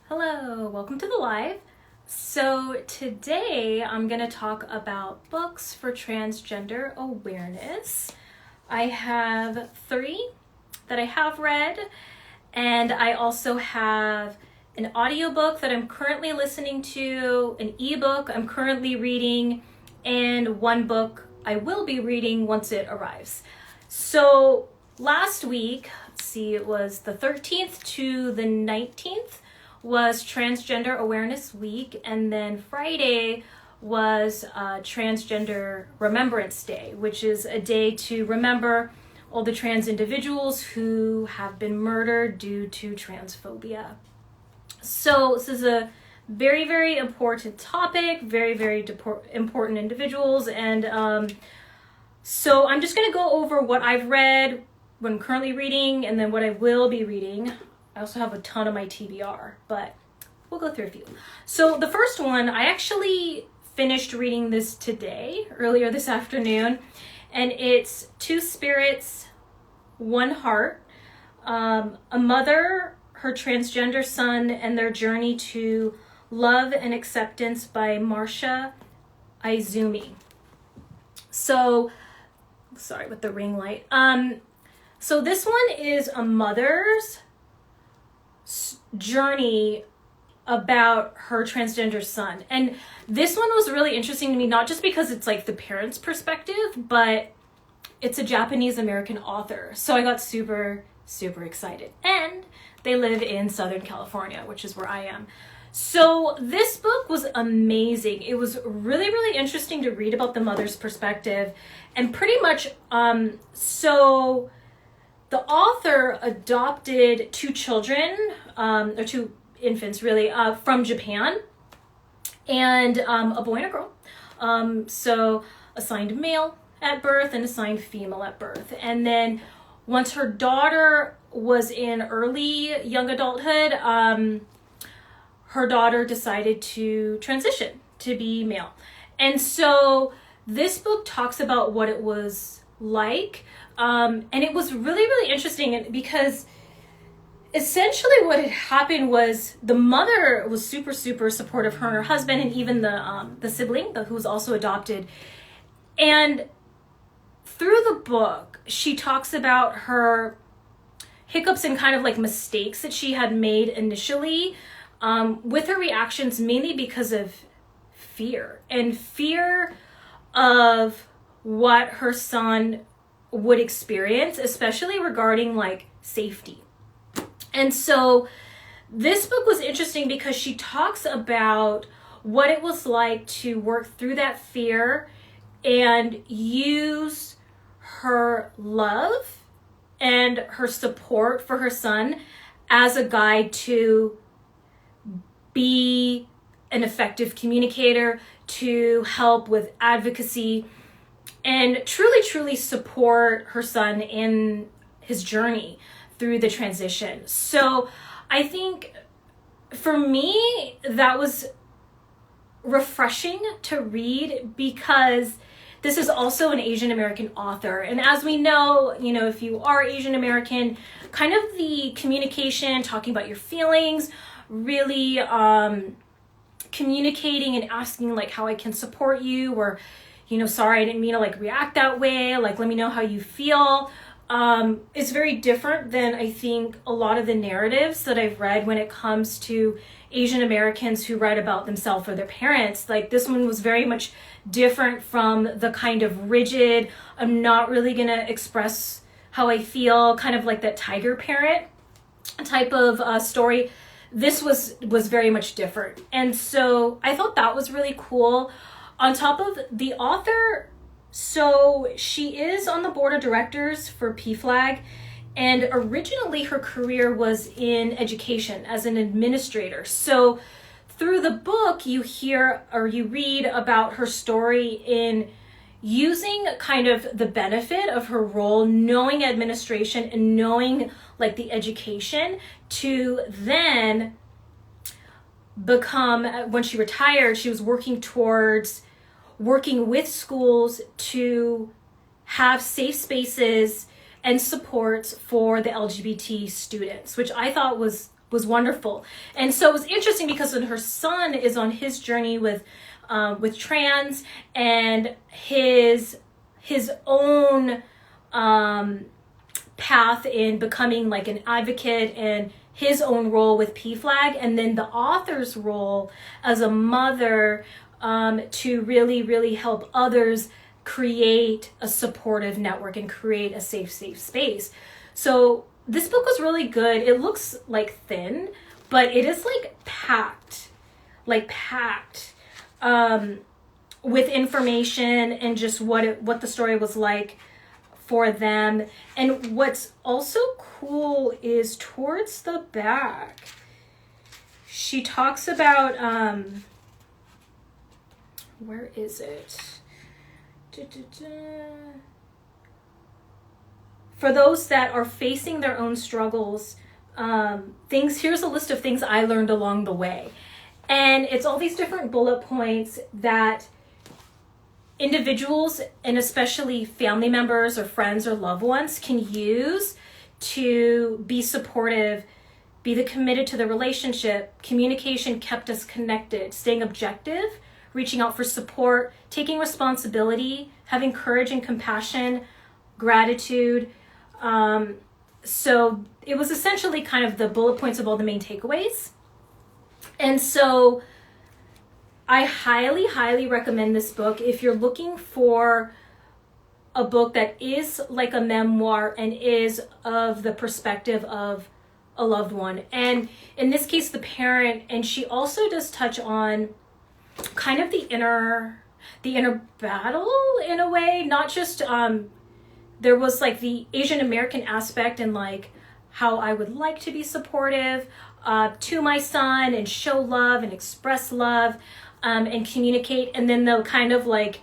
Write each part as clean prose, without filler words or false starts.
Hello, welcome to the live. So today I'm going to talk about books for transgender awareness. I have 3 that I have read, and I also have an audiobook that I'm currently listening to, an ebook I'm currently reading, and 1 book I will be reading once it arrives. So last week, let's see, it was the 13th to the 19th was Transgender Awareness Week, and then Friday was Transgender Remembrance Day, which is a day to remember all the trans individuals who have been murdered due to transphobia. So this is a very, very important topic, very, very important individuals, and so I'm just going to go over what I've read, what I'm currently reading, and then what I will be reading. I also have a ton of my TBR, but we'll go through a few. So the first one, I actually finished reading this today, earlier this afternoon, and it's Two Spirits, One Heart, a mother, her transgender son, and their journey to love and acceptance by Marsha, Aizumi. So, sorry with the ring light. So this one is a mother's journey about her transgender son, and this one was really interesting to me, not just because it's like the parents' perspective, but it's a Japanese American author, so I got super excited. And they live in Southern California, which is where I am. So this book was amazing. It was really interesting to read about the mother's perspective, and pretty much so the author adopted 2 children, or 2 infants really, from Japan, and a boy and a girl. So assigned male at birth and assigned female at birth. And then once her daughter was in early young adulthood, her daughter decided to transition to be male. And so this book talks about what it was like. And it was really interesting because essentially what had happened was the mother was super supportive, her and her husband, and even the sibling who was also adopted. And through the book, she talks about her hiccups and kind of like mistakes that she had made initially, with her reactions, mainly because of fear of what her son would experience, especially regarding like safety. And so this book was interesting because she talks about what it was like to work through that fear and use her love and her support for her son as a guide to be an effective communicator, to help with advocacy, and truly support her son in his journey through the transition. So I think for me, that was refreshing to read because this is also an Asian American author. And as we know, if you are Asian American, kind of the communication, talking about your feelings, really communicating and asking like how I can support you, or sorry, I didn't mean to like react that way, like let me know how you feel. It's very different than I think a lot of the narratives that I've read when it comes to Asian Americans who write about themselves or their parents. Like this one was very much different from the kind of rigid, I'm not really gonna express how I feel, kind of like that tiger parent type of story. This was very much different. And so I thought that was really cool. On top of the author, so she is on the board of directors for PFLAG, and originally her career was in education as an administrator. So through the book, you hear or you read about her story in using kind of the benefit of her role, knowing administration and knowing like the education, to then become, when she retired, she was working with schools to have safe spaces and supports for the LGBT students, which I thought was wonderful. And so it was interesting because when her son is on his journey with trans, and his own path in becoming like an advocate, and his own role with PFLAG, and then the author's role as a mother to really, really help others create a supportive network and create a safe space. So this book was really good. It looks like thin, but it is like packed with information and just what the story was like for them. And what's also cool is towards the back, she talks about, where is it? For those that are facing their own struggles, here's a list of things I learned along the way. And it's all these different bullet points that individuals, and especially family members or friends or loved ones, can use to be supportive, be committed to the relationship. Communication kept us connected, staying objective, reaching out for support, taking responsibility, having courage and compassion, gratitude. So it was essentially kind of the bullet points of all the main takeaways. And so I highly, highly recommend this book if you're looking for a book that is like a memoir and is of the perspective of a loved one. And in this case, the parent, and she also does touch on kind of the inner battle in a way, not just, there was like the Asian American aspect and like how I would like to be supportive to my son and show love and express love and communicate. And then the kind of like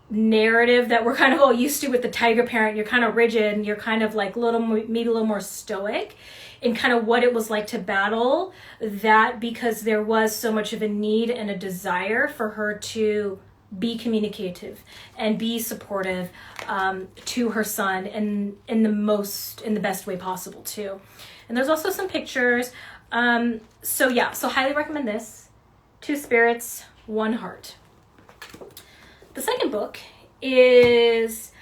narrative that we're kind of all used to with the tiger parent, you're kind of rigid and you're kind of like maybe a little more stoic, and kind of what it was like to battle that, because there was so much of a need and a desire for her to be communicative and be supportive to her son, and in the best way possible too. And there's also some pictures. So highly recommend this. Two Spirits, One Heart. The second book is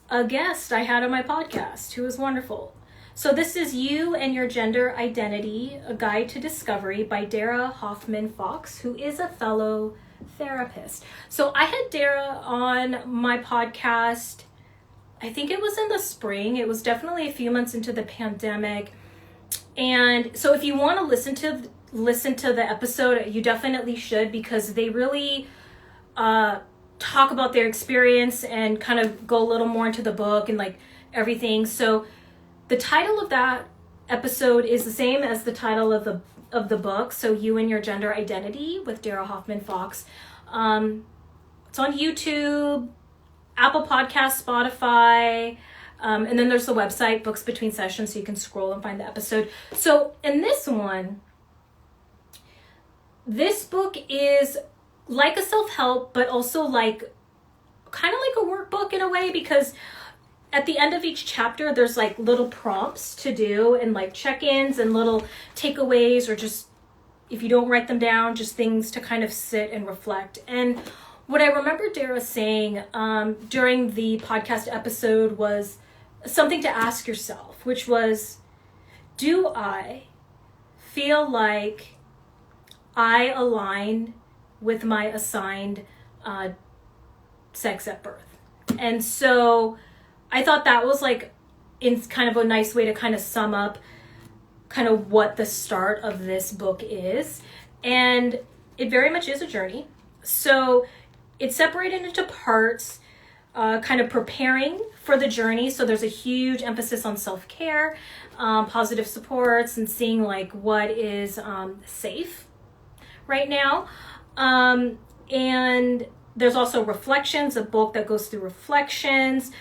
a guest I had on my podcast who was wonderful. So this is You and Your Gender Identity, A Guide to Discovery by Dara Hoffman-Fox, who is a fellow therapist. So I had Dara on my podcast, I think it was in the spring. It was definitely a few months into the pandemic. And so if you want to listen to the episode, you definitely should, because they really talk about their experience and kind of go a little more into the book and like everything. So the title of that episode is the same as the title of the book. So You and Your Gender Identity with Dara Hoffman-Fox. It's on YouTube, Apple Podcasts, Spotify, and then there's the website, Books Between Sessions, so you can scroll and find the episode. So in this one, this book is like a self-help, but also like kind of like a workbook in a way, because at the end of each chapter, there's like little prompts to do and like check-ins and little takeaways, or just, if you don't write them down, just things to kind of sit and reflect. And what I remember Dara saying during the podcast episode was something to ask yourself, which was, do I feel like I align with my assigned sex at birth? And so I thought that was like in kind of a nice way to kind of sum up kind of what the start of this book is. And it very much is a journey. So it's separated into parts, kind of preparing for the journey. So there's a huge emphasis on self-care, positive supports, and seeing like what is safe right now. And there's also reflections, a book that goes through reflections,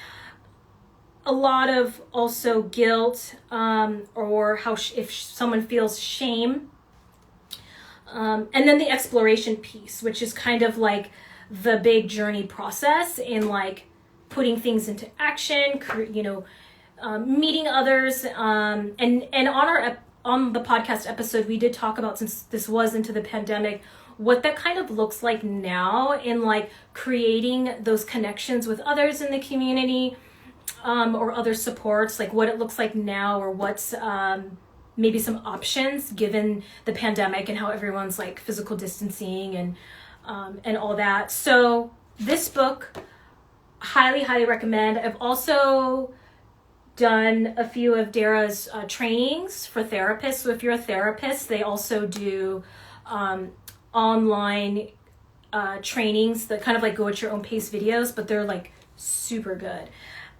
a lot of also guilt, or how if someone feels shame. And then the exploration piece, which is kind of like the big journey process in like putting things into action, meeting others. And on on the podcast episode, we did talk about, since this was into the pandemic, what that kind of looks like now in like creating those connections with others in the community, or other supports, like what it looks like now, or what's maybe some options given the pandemic and how everyone's like physical distancing and all that. So this book, highly recommend. I've also done a few of Dara's trainings for therapists. So if you're a therapist, they also do online trainings that kind of like go at your own pace videos, but they're like super good.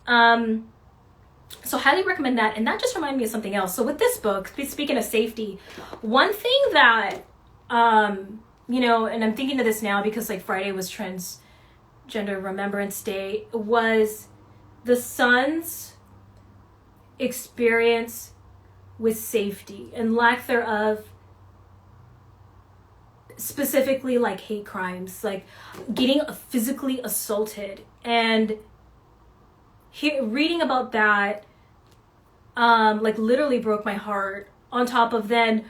So highly recommend that. And that just reminded me of something else. So with this book, speaking of safety, one thing that, you know, and I'm thinking of this now because like Friday was Transgender Remembrance Day, was the son's experience with safety and lack thereof, specifically like hate crimes, like getting physically assaulted. And reading about that, like literally broke my heart, on top of then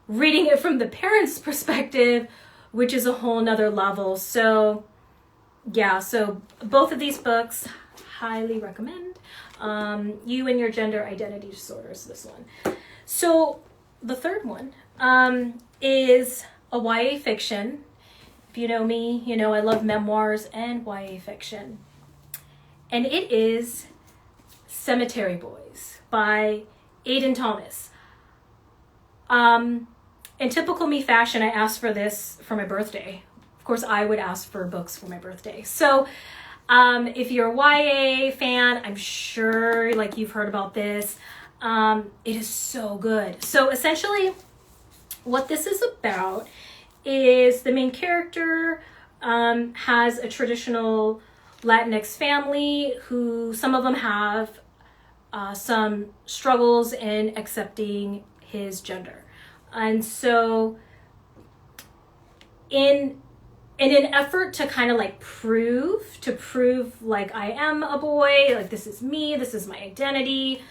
reading it from the parents' perspective, which is a whole nother level. So yeah, so both of these books, highly recommend. You and Your Gender Identity Disorders, this one. So the third one is a YA fiction. If you know me, you know I love memoirs and YA fiction. And it is Cemetery Boys by Aiden Thomas. In typical me fashion, I asked for this for my birthday. Of course, I would ask for books for my birthday. So if you're a YA fan, I'm sure like you've heard about this. It is so good. So essentially what this is about is the main character has a traditional Latinx family who, some of them have some struggles in accepting his gender. And so in an effort to kind of like prove like I am a boy, like this is me, this is my identity,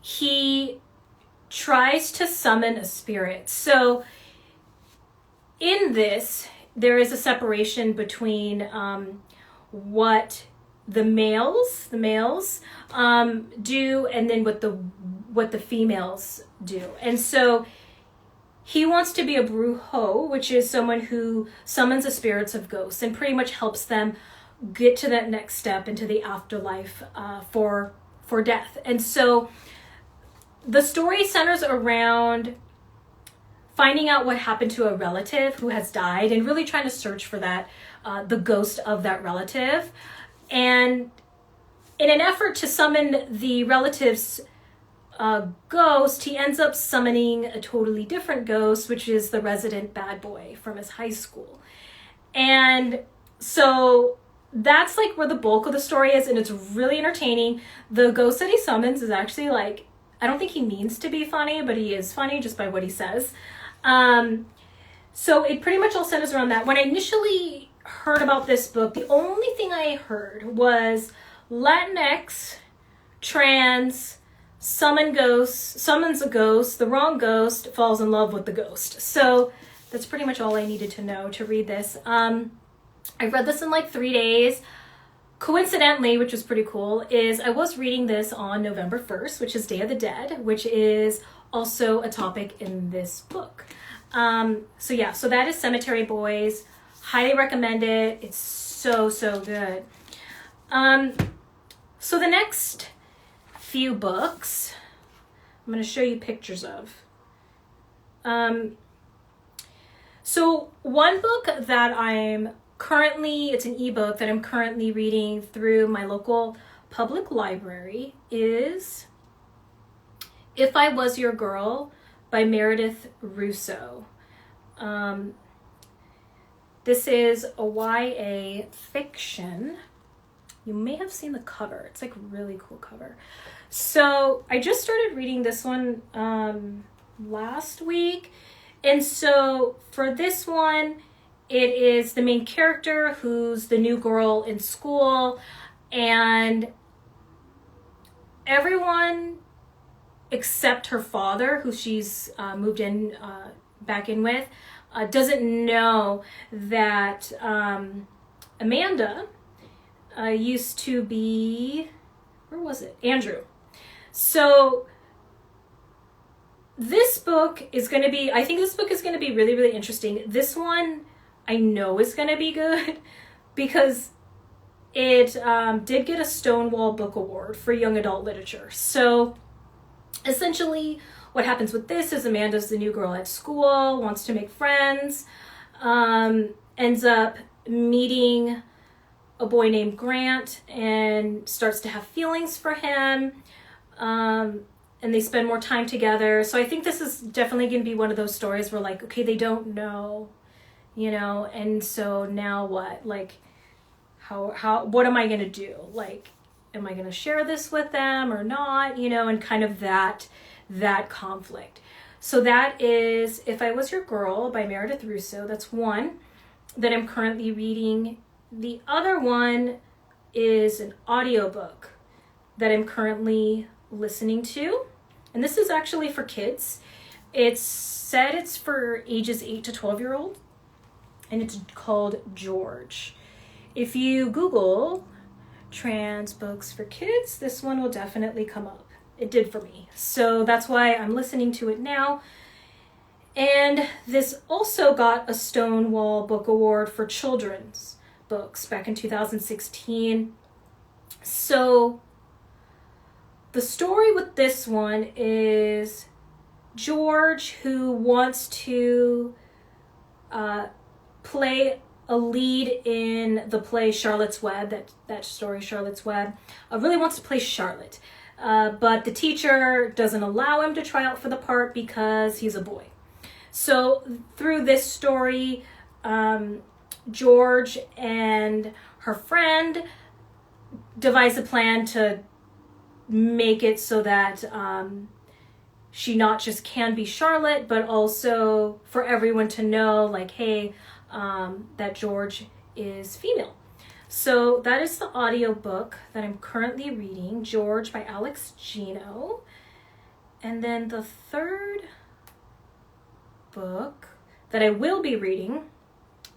he tries to summon a spirit. So in this, there is a separation between what the males do, and then what the females do. And so he wants to be a brujo, which is someone who summons the spirits of ghosts and pretty much helps them get to that next step into the afterlife for death. And so the story centers around finding out what happened to a relative who has died and really trying to search for that, the ghost of that relative. And in an effort to summon the relative's ghost, he ends up summoning a totally different ghost, which is the resident bad boy from his high school. And so that's like where the bulk of the story is, and it's really entertaining. The ghost that he summons is actually like, I don't think he means to be funny, but he is funny just by what he says. So it pretty much all centers around that. When I initially heard about this book, the only thing I heard was Latinx, trans, summons a ghost, the wrong ghost falls in love with the ghost. So that's pretty much all I needed to know to read this. I read this in like 3 days. Coincidentally, which was pretty cool, is I was reading this on November 1st, which is Day of the Dead, which is also a topic in this book. So yeah, so that is Cemetery Boys. Highly recommend it. It's so good. So the next few books I'm going to show you pictures of. So one book that it's an ebook that I'm currently reading through my local public library is If I Was Your Girl by Meredith Russo. This is a YA fiction. You may have seen the cover. It's like a really cool cover. So I just started reading this one last week. And so for this one, it is the main character who's the new girl in school, and everyone except her father, who she's moved in back in with, doesn't know that Amanda used to be, where was it? Andrew. So this book is going to be, I think this book is going to be really, really interesting. This one I know is going to be good because it did get a Stonewall Book Award for young adult literature. So essentially what happens with this is Amanda's the new girl at school, wants to make friends, ends up meeting a boy named Grant and starts to have feelings for him. And they spend more time together. So I think this is definitely going to be one of those stories where, like, okay, they don't know, you know, and so now what? Like, what am I going to do? Like, am I going to share this with them or not? You know, and kind of that conflict. So that is If I Was Your Girl by Meredith Russo. That's one that I'm currently reading. The other one is an audiobook that I'm currently listening to, and this is actually for kids. It's said it's for ages 8 to 12-year-old, and it's called George. If you Google trans books for kids, this one will definitely come up. It did for me, so that's why I'm listening to it now. And this also got a Stonewall Book Award for children's books back in 2016. So the story with this one is George, who wants to play a lead in the play Charlotte's Web, that story Charlotte's Web, really wants to play Charlotte. But the teacher doesn't allow him to try out for the part because he's a boy. So through this story, George and her friend devise a plan to make it so that she not just can be Charlotte, but also for everyone to know, like, hey, that George is female. So that is the audiobook that I'm currently reading, George by Gino. And then the third book that I will be reading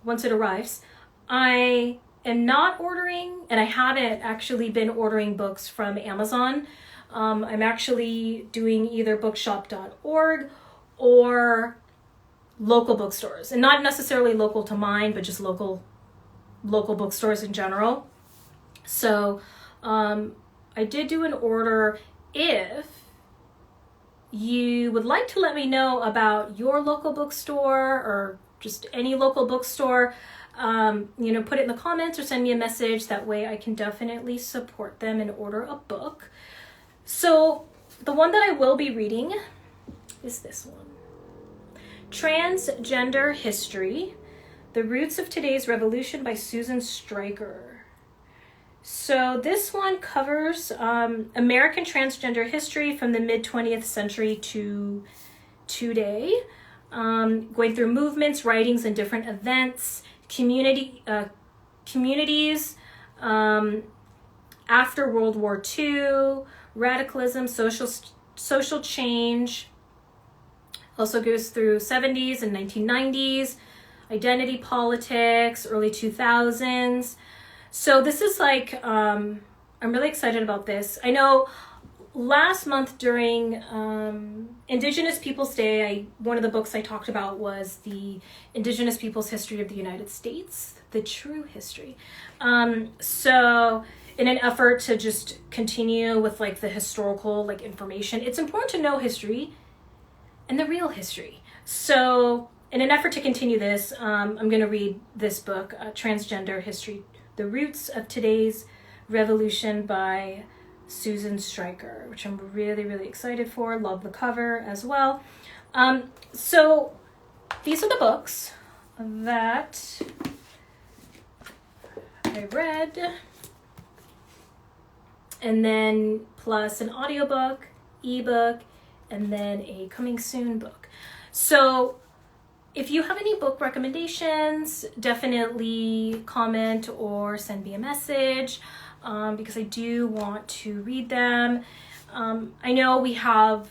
once it arrives, I am not ordering, and I haven't actually been ordering books from Amazon. I'm actually doing either bookshop.org or local bookstores, and not necessarily local to mine, but just local bookstores in general. So I did do an order. If you would like to let me know about your local bookstore or just any local bookstore, you know, put it in the comments or send me a message. That way I can definitely support them and order a book. So the one that I will be reading is this one, Transgender History, The Roots of Today's Revolution by Susan Stryker. So this one covers American transgender history from the mid-20th century to today, going through movements, writings, and different events, communities after World War II, radicalism, social change. Also goes through 70s and 1990s, identity politics, early 2000s. So this is like, I'm really excited about this. I know last month during Indigenous Peoples Day, one of the books I talked about was the Indigenous Peoples History of the United States, the true history. So in an effort to just continue with like the historical like information, it's important to know history and the real history. So in an effort to continue this, I'm going to read this book, Transgender History, The Roots of Today's Revolution by Susan Stryker, which I'm really, really excited for. Love the cover as well. So these are the books that I read, and then plus an audiobook, ebook, and then a coming soon book. So if you have any book recommendations, definitely comment or send me a message, because I do want to read them. I know we have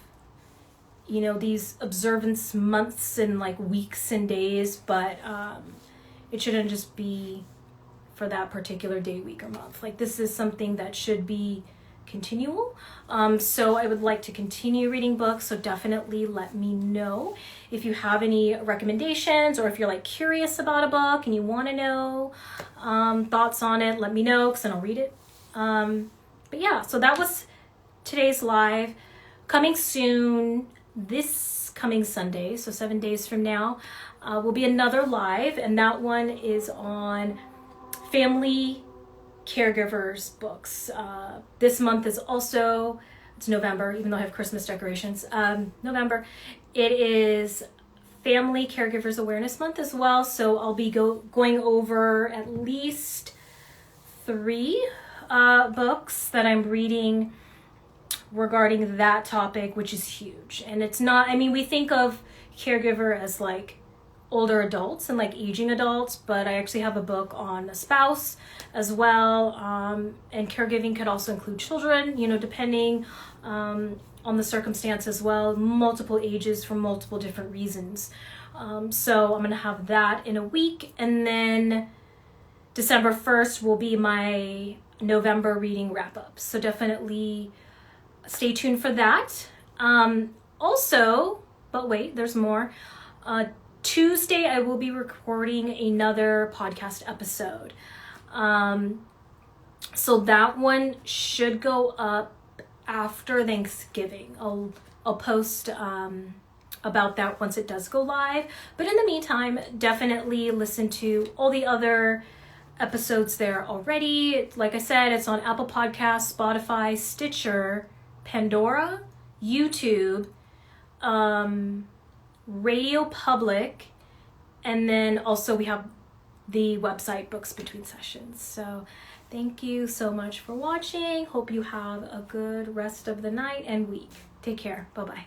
these observance months and like weeks and days, but it shouldn't just be for that particular day, week, or month. Like, this is something that should be continual. So I would like to continue reading books, so definitely let me know if you have any recommendations, or if you're like curious about a book and you want to know thoughts on it. Let me know, because then I'll read it. But yeah, so that was today's live. Coming soon, this coming Sunday, so 7 days from now, will be another live, and that one is on family caregivers books. This month is also, it's November, even though I have Christmas decorations. November, it is Family Caregivers Awareness Month as well, so I'll be going over at least 3 books that I'm reading regarding that topic, which is huge. And it's not, we think of caregiver as like older adults and like aging adults, but I actually have a book on a spouse as well. And caregiving could also include children, depending on the circumstance as well, multiple ages for multiple different reasons. So I'm going to have that in a week. And then December 1st will be my November reading wrap up. So definitely stay tuned for that. Also, but wait, there's more. Tuesday, I will be recording another podcast episode. So that one should go up after Thanksgiving. I'll post about that once it does go live. But in the meantime, definitely listen to all the other episodes there already. Like I said, it's on Apple Podcasts, Spotify, Stitcher, Pandora, YouTube, Radio Public, and then also we have the website Books Between Sessions. So thank you so much for watching. Hope you have a good rest of the night and week. Take care. Bye-bye.